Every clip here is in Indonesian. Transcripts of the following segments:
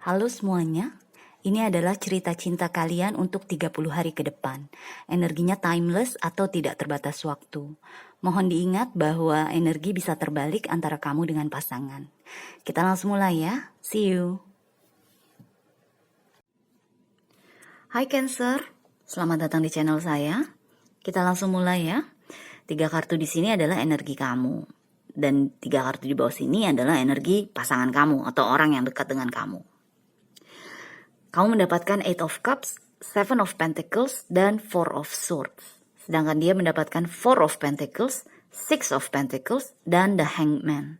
Halo semuanya, ini adalah cerita cinta kalian untuk 30 hari ke depan. Energinya timeless atau tidak terbatas waktu. Mohon diingat bahwa energi bisa terbalik antara kamu dengan pasangan. Kita langsung mulai ya, see you. Hai Cancer, selamat datang di channel saya. Kita langsung mulai ya. 3 kartu di sini adalah energi kamu. Dan 3 kartu di bawah sini adalah energi pasangan kamu atau orang yang dekat dengan kamu. Kamu mendapatkan 8 of Cups, 7 of Pentacles, dan 4 of Swords. Sedangkan dia mendapatkan 4 of Pentacles, 6 of Pentacles, dan the Hangman.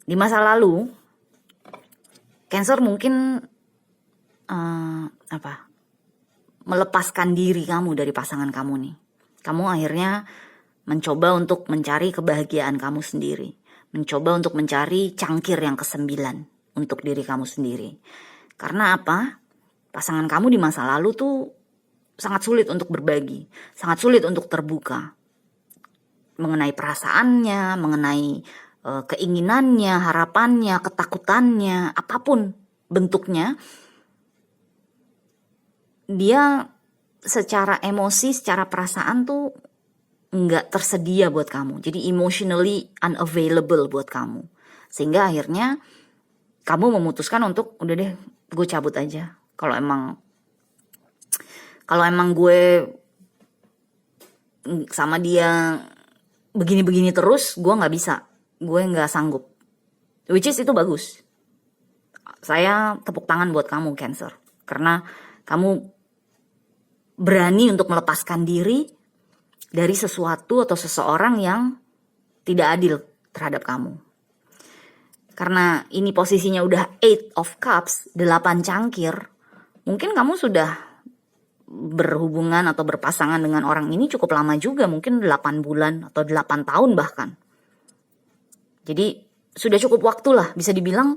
Di masa lalu, Cancer mungkin melepaskan diri kamu dari pasangan kamu nih. Kamu akhirnya mencoba untuk mencari kebahagiaan kamu sendiri. Mencoba untuk mencari cangkir yang ke-9 untuk diri kamu sendiri. Karena apa? Pasangan kamu di masa lalu tuh sangat sulit untuk berbagi, sangat sulit untuk terbuka. Mengenai perasaannya, mengenai keinginannya, harapannya, ketakutannya, apapun bentuknya. Dia secara emosi, secara perasaan tuh nggak tersedia buat kamu. Jadi emotionally unavailable buat kamu. Sehingga akhirnya kamu memutuskan untuk udah deh, gue cabut aja. Kalau emang gue sama dia begini-begini terus, gue nggak bisa, gue nggak sanggup. Which is itu bagus. Saya tepuk tangan buat kamu Cancer, karena kamu berani untuk melepaskan diri dari sesuatu atau seseorang yang tidak adil terhadap kamu. Karena ini posisinya udah 8 of Cups, 8 cangkir. Mungkin kamu sudah berhubungan atau berpasangan dengan orang ini cukup lama juga. Mungkin 8 bulan atau 8 tahun bahkan. Jadi sudah cukup waktu lah, bisa dibilang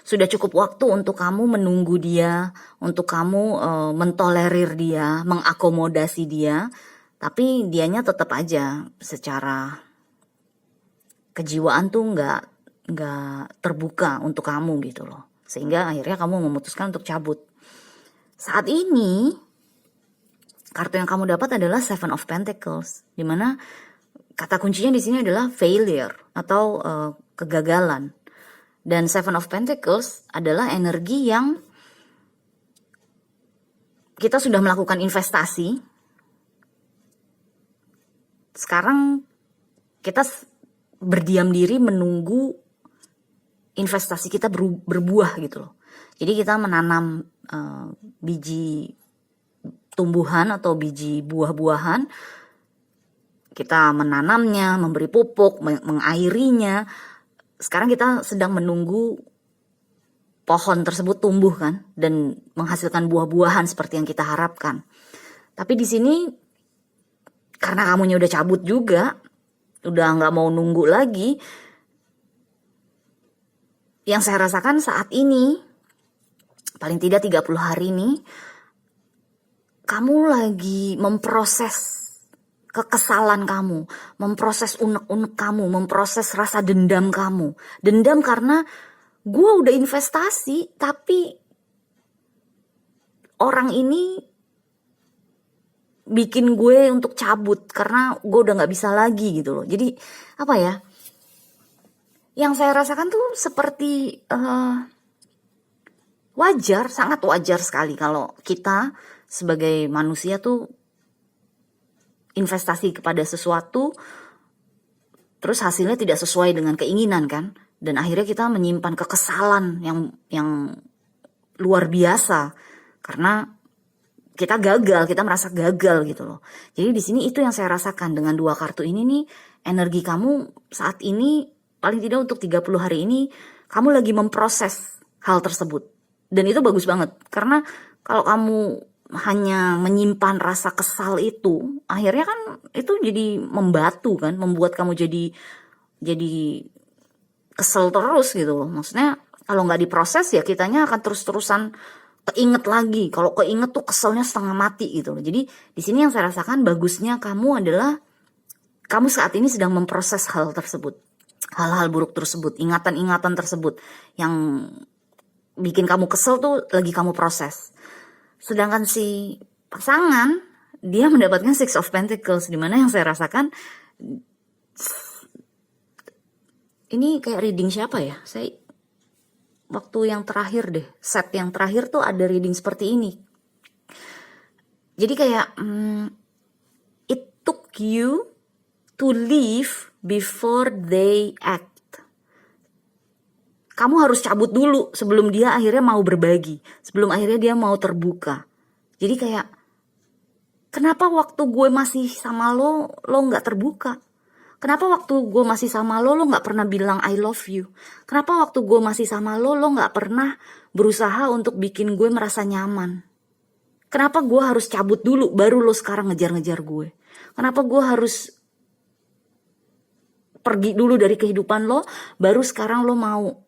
sudah cukup waktu untuk kamu menunggu dia, untuk kamu mentolerir dia, mengakomodasi dia. Tapi dianya tetap aja secara kejiwaan tuh nggak terbuka untuk kamu gitu loh. Sehingga akhirnya kamu memutuskan untuk cabut. Saat ini kartu yang kamu dapat adalah 7 of Pentacles, dimana kata kuncinya di sini adalah failure atau kegagalan. Dan 7 of Pentacles adalah energi yang kita sudah melakukan investasi. Sekarang kita berdiam diri menunggu investasi kita berbuah gitu loh. Jadi kita menanam biji tumbuhan atau biji buah-buahan. Kita menanamnya, memberi pupuk, mengairinya. Sekarang kita sedang menunggu pohon tersebut tumbuh kan, dan menghasilkan buah-buahan seperti yang kita harapkan. Tapi di sini karena kamunya udah cabut juga, udah nggak mau nunggu lagi. Yang saya rasakan saat ini, paling tidak 30 hari ini, kamu lagi memproses kekesalan kamu, memproses unek-unek kamu, memproses rasa dendam kamu. Dendam karena gue udah investasi, tapi orang ini bikin gue untuk cabut karena gue udah gak bisa lagi gitu loh. Jadi apa ya, yang saya rasakan tuh seperti wajar, sangat wajar sekali kalau kita sebagai manusia tuh investasi kepada sesuatu terus hasilnya tidak sesuai dengan keinginan kan, dan akhirnya kita menyimpan kekesalan yang luar biasa karena kita gagal, kita merasa gagal gitu loh. Jadi di sini itu yang saya rasakan dengan 2 kartu ini nih, energi kamu saat ini paling tidak untuk 30 hari ini kamu lagi memproses hal tersebut. Dan itu bagus banget. Karena kalau kamu hanya menyimpan rasa kesal itu, akhirnya kan itu jadi membatu kan, membuat kamu jadi kesel terus gitu loh. Maksudnya kalau nggak diproses ya kitanya akan terus-terusan keinget lagi. Kalau keinget tuh keselnya setengah mati gitu loh. Jadi di sini yang saya rasakan bagusnya kamu adalah kamu saat ini sedang memproses hal tersebut. Hal-hal buruk tersebut, ingatan-ingatan tersebut yang bikin kamu kesel tuh lagi kamu proses. Sedangkan si pasangan, dia mendapatkan Six of Pentacles, dimana yang saya rasakan, ini kayak reading siapa ya? Saya waktu yang terakhir deh, set yang terakhir tuh ada reading seperti ini. Jadi kayak it took you to leave before they act. Kamu harus cabut dulu sebelum dia akhirnya mau berbagi, sebelum akhirnya dia mau terbuka. Jadi kayak, kenapa waktu gue masih sama lo nggak terbuka? Kenapa waktu gue masih sama lo nggak pernah bilang I love you? Kenapa waktu gue masih sama lo nggak pernah berusaha untuk bikin gue merasa nyaman? Kenapa gue harus cabut dulu baru lo sekarang ngejar-ngejar gue? Kenapa gue harus pergi dulu dari kehidupan lo, baru sekarang lo mau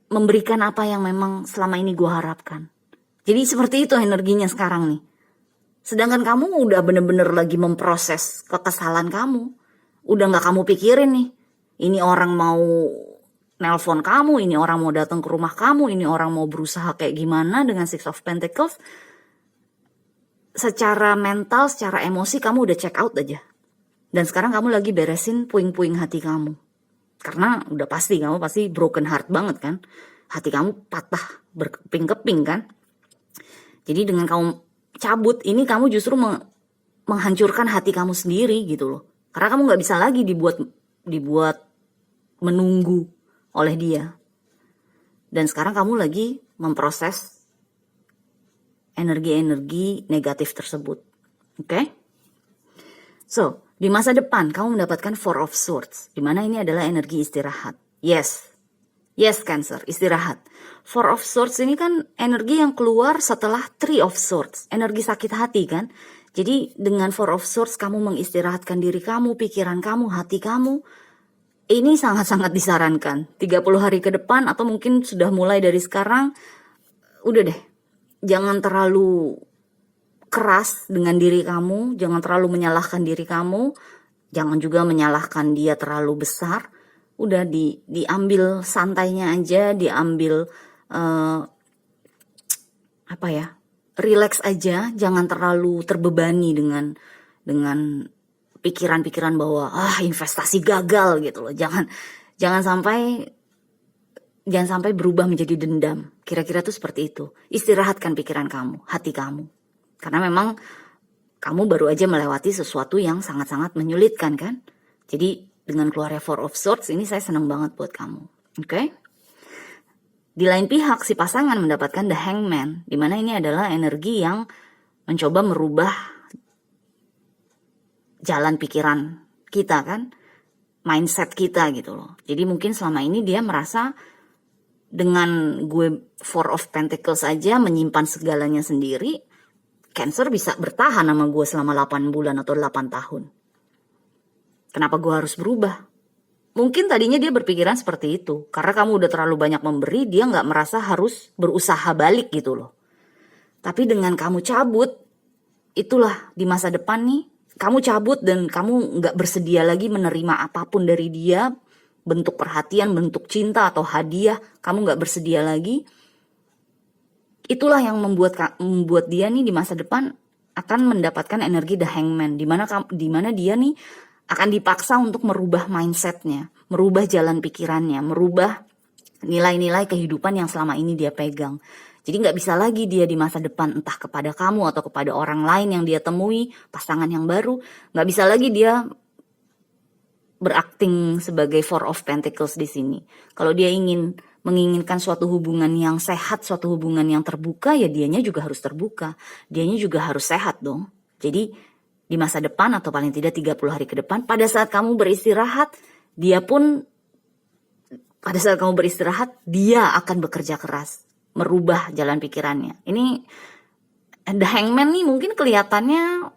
memberikan apa yang memang selama ini gue harapkan? Jadi seperti itu energinya sekarang nih. Sedangkan kamu udah bener-bener lagi memproses kekesalan kamu. Udah gak kamu pikirin nih. Ini orang mau nelpon kamu, ini orang mau datang ke rumah kamu, ini orang mau berusaha kayak gimana dengan Six of Pentacles. Secara mental, secara emosi kamu udah check out aja. Dan sekarang kamu lagi beresin puing-puing hati kamu. Karena udah pasti, kamu pasti broken heart banget kan. Hati kamu patah, berkeping-keping kan. Jadi dengan kamu cabut, ini kamu justru menghancurkan hati kamu sendiri gitu loh. Karena kamu gak bisa lagi dibuat menunggu oleh dia. Dan sekarang kamu lagi memproses energi-energi negatif tersebut. Oke? So, di masa depan kamu mendapatkan Four of Swords, dimana ini adalah energi istirahat. Yes Cancer, istirahat. Four of Swords ini kan energi yang keluar setelah Three of Swords, energi sakit hati kan. Jadi dengan Four of Swords kamu mengistirahatkan diri kamu, pikiran kamu, hati kamu. Ini sangat-sangat disarankan. 30 hari ke depan atau mungkin sudah mulai dari sekarang, udah deh. Jangan terlalu keras dengan diri kamu, jangan terlalu menyalahkan diri kamu, jangan juga menyalahkan dia terlalu besar. Udah diambil santainya aja, diambil relax aja, jangan terlalu terbebani dengan pikiran-pikiran bahwa investasi gagal gitu loh. Jangan sampai berubah menjadi dendam. Kira-kira tuh seperti itu. Istirahatkan pikiran kamu, hati kamu. Karena memang kamu baru aja melewati sesuatu yang sangat-sangat menyulitkan kan. Jadi dengan keluarnya Four of Swords ini saya senang banget buat kamu. Oke? Di lain pihak si pasangan mendapatkan The Hangman, dimana ini adalah energi yang mencoba merubah jalan pikiran kita kan, mindset kita gitu loh. Jadi mungkin selama ini dia merasa dengan gue Four of Pentacles aja menyimpan segalanya sendiri, Cancer bisa bertahan sama gue selama 8 bulan atau 8 tahun. Kenapa gue harus berubah? Mungkin tadinya dia berpikiran seperti itu. Karena kamu udah terlalu banyak memberi, dia gak merasa harus berusaha balik gitu loh. Tapi dengan kamu cabut, itulah di masa depan nih, kamu cabut dan kamu gak bersedia lagi menerima apapun dari dia, bentuk perhatian, bentuk cinta atau hadiah, kamu gak bersedia lagi. Itulah yang membuat dia nih di masa depan akan mendapatkan energi The Hangman. Dimana dia nih akan dipaksa untuk merubah mindsetnya, merubah jalan pikirannya, merubah nilai-nilai kehidupan yang selama ini dia pegang. Jadi gak bisa lagi dia di masa depan entah kepada kamu atau kepada orang lain yang dia temui, pasangan yang baru, gak bisa lagi dia berakting sebagai Four of Pentacles di sini. Kalau dia menginginkan suatu hubungan yang sehat, suatu hubungan yang terbuka, ya dianya juga harus terbuka. Dianya juga harus sehat dong. Jadi di masa depan atau paling tidak 30 hari ke depan, pada saat kamu beristirahat, dia akan bekerja keras, merubah jalan pikirannya. Ini The Hangman nih mungkin kelihatannya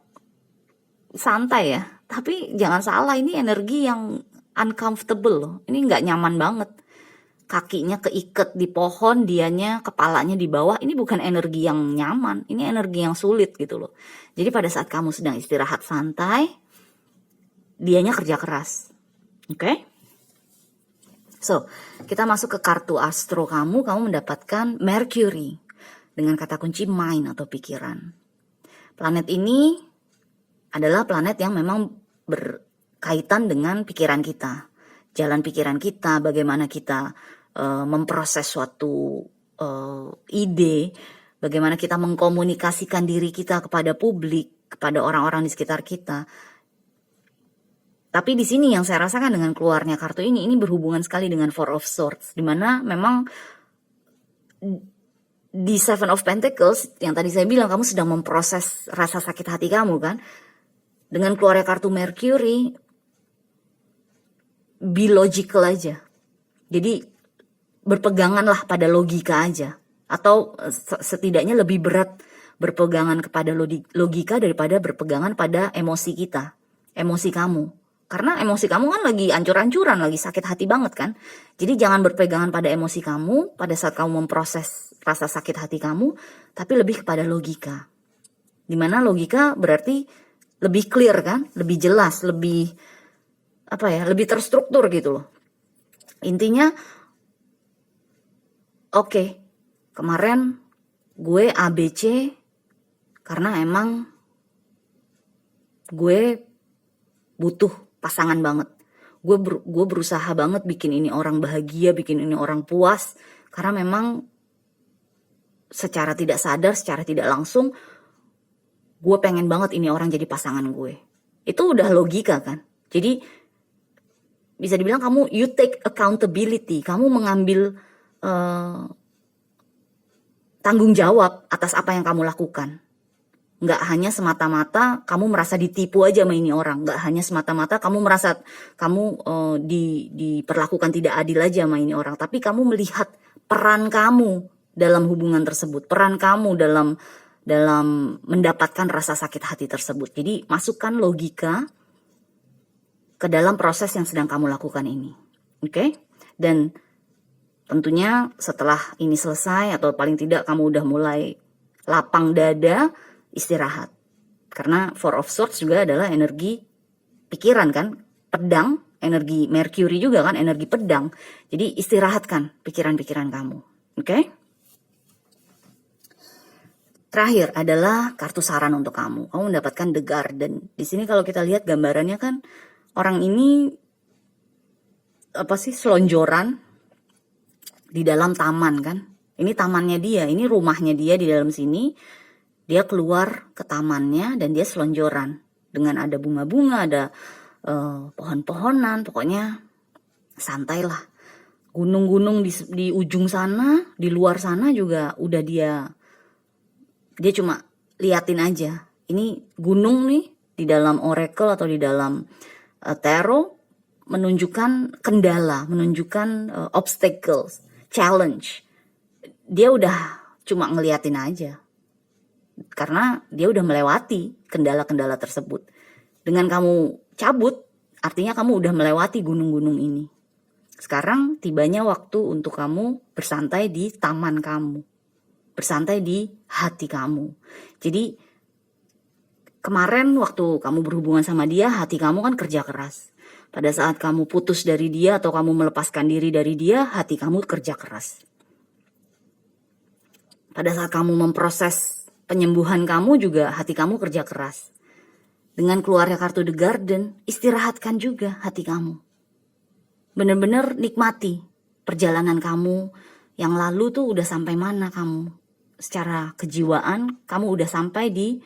santai ya, tapi jangan salah, ini energi yang uncomfortable loh. Ini nggak nyaman banget. Kakinya keikat di pohon, dianya kepalanya di bawah. Ini bukan energi yang nyaman, ini energi yang sulit gitu loh. Jadi pada saat kamu sedang istirahat santai, dianya kerja keras. Oke? So, kita masuk ke kartu astro kamu mendapatkan Mercury dengan kata kunci mind atau pikiran. Planet ini adalah planet yang memang berkaitan dengan pikiran kita, jalan pikiran kita, bagaimana kita memproses suatu ide, bagaimana kita mengkomunikasikan diri kita kepada publik, kepada orang-orang di sekitar kita. Tapi di sini yang saya rasakan dengan keluarnya kartu ini berhubungan sekali dengan Four of Swords, di mana memang di Seven of Pentacles yang tadi saya bilang kamu sedang memproses rasa sakit hati kamu kan. Dengan keluarnya kartu Mercury, be logical aja. Jadi berpeganganlah pada logika aja. Atau setidaknya lebih berat berpegangan kepada logika daripada berpegangan pada emosi kita. Emosi kamu. Karena emosi kamu kan lagi ancur-ancuran, lagi sakit hati banget kan. Jadi jangan berpegangan pada emosi kamu pada saat kamu memproses rasa sakit hati kamu, tapi lebih kepada logika. Dimana logika berarti lebih clear kan, lebih jelas, lebih lebih terstruktur gitu loh. Intinya, oke, kemarin gue ABC karena emang gue butuh pasangan banget. Gue berusaha banget bikin ini orang bahagia, bikin ini orang puas, karena memang secara tidak sadar, secara tidak langsung, gue pengen banget ini orang jadi pasangan gue. Itu udah logika kan. Jadi bisa dibilang kamu you take accountability. Kamu mengambil tanggung jawab atas apa yang kamu lakukan. Nggak hanya semata-mata kamu merasa ditipu aja sama ini orang. Nggak hanya semata-mata kamu merasa kamu diperlakukan tidak adil aja sama ini orang. Tapi kamu melihat peran kamu dalam hubungan tersebut. Peran kamu dalam mendapatkan rasa sakit hati tersebut. Jadi masukkan logika ke dalam proses yang sedang kamu lakukan ini. Oke? Dan tentunya setelah ini selesai atau paling tidak kamu udah mulai lapang dada, istirahat. Karena Four of Swords juga adalah energi pikiran kan, pedang, energi Mercury juga kan, energi pedang. Jadi istirahatkan pikiran-pikiran kamu. Oke? Terakhir adalah kartu saran untuk kamu. Kamu mendapatkan The Garden. Di sini kalau kita lihat gambarannya kan orang ini selonjoran di dalam taman kan. Ini tamannya dia, ini rumahnya dia di dalam sini. Dia keluar ke tamannya dan dia selonjoran dengan ada bunga-bunga, ada pohon-pohonan, pokoknya santai lah. Gunung-gunung di ujung sana, di luar sana juga udah dia cuma liatin aja. Ini gunung nih di dalam oracle atau di dalam tarot menunjukkan kendala, menunjukkan obstacles, challenge. Dia udah cuma ngeliatin aja. Karena dia udah melewati kendala-kendala tersebut. Dengan kamu cabut, artinya kamu udah melewati gunung-gunung ini. Sekarang tibanya waktu untuk kamu bersantai di taman kamu. Bersantai di hati kamu. Jadi kemarin waktu kamu berhubungan sama dia, hati kamu kan kerja keras. Pada saat kamu putus dari dia atau kamu melepaskan diri dari dia, hati kamu kerja keras. Pada saat kamu memproses penyembuhan kamu juga hati kamu kerja keras. Dengan keluarnya kartu The Garden, istirahatkan juga hati kamu. Benar-benar nikmati perjalanan kamu yang lalu tuh udah sampai mana kamu. Secara kejiwaan, kamu udah sampai di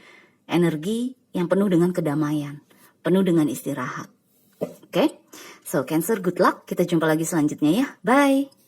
energi yang penuh dengan kedamaian, penuh dengan istirahat. Oke? So, Cancer, good luck. Kita jumpa lagi selanjutnya ya. Bye!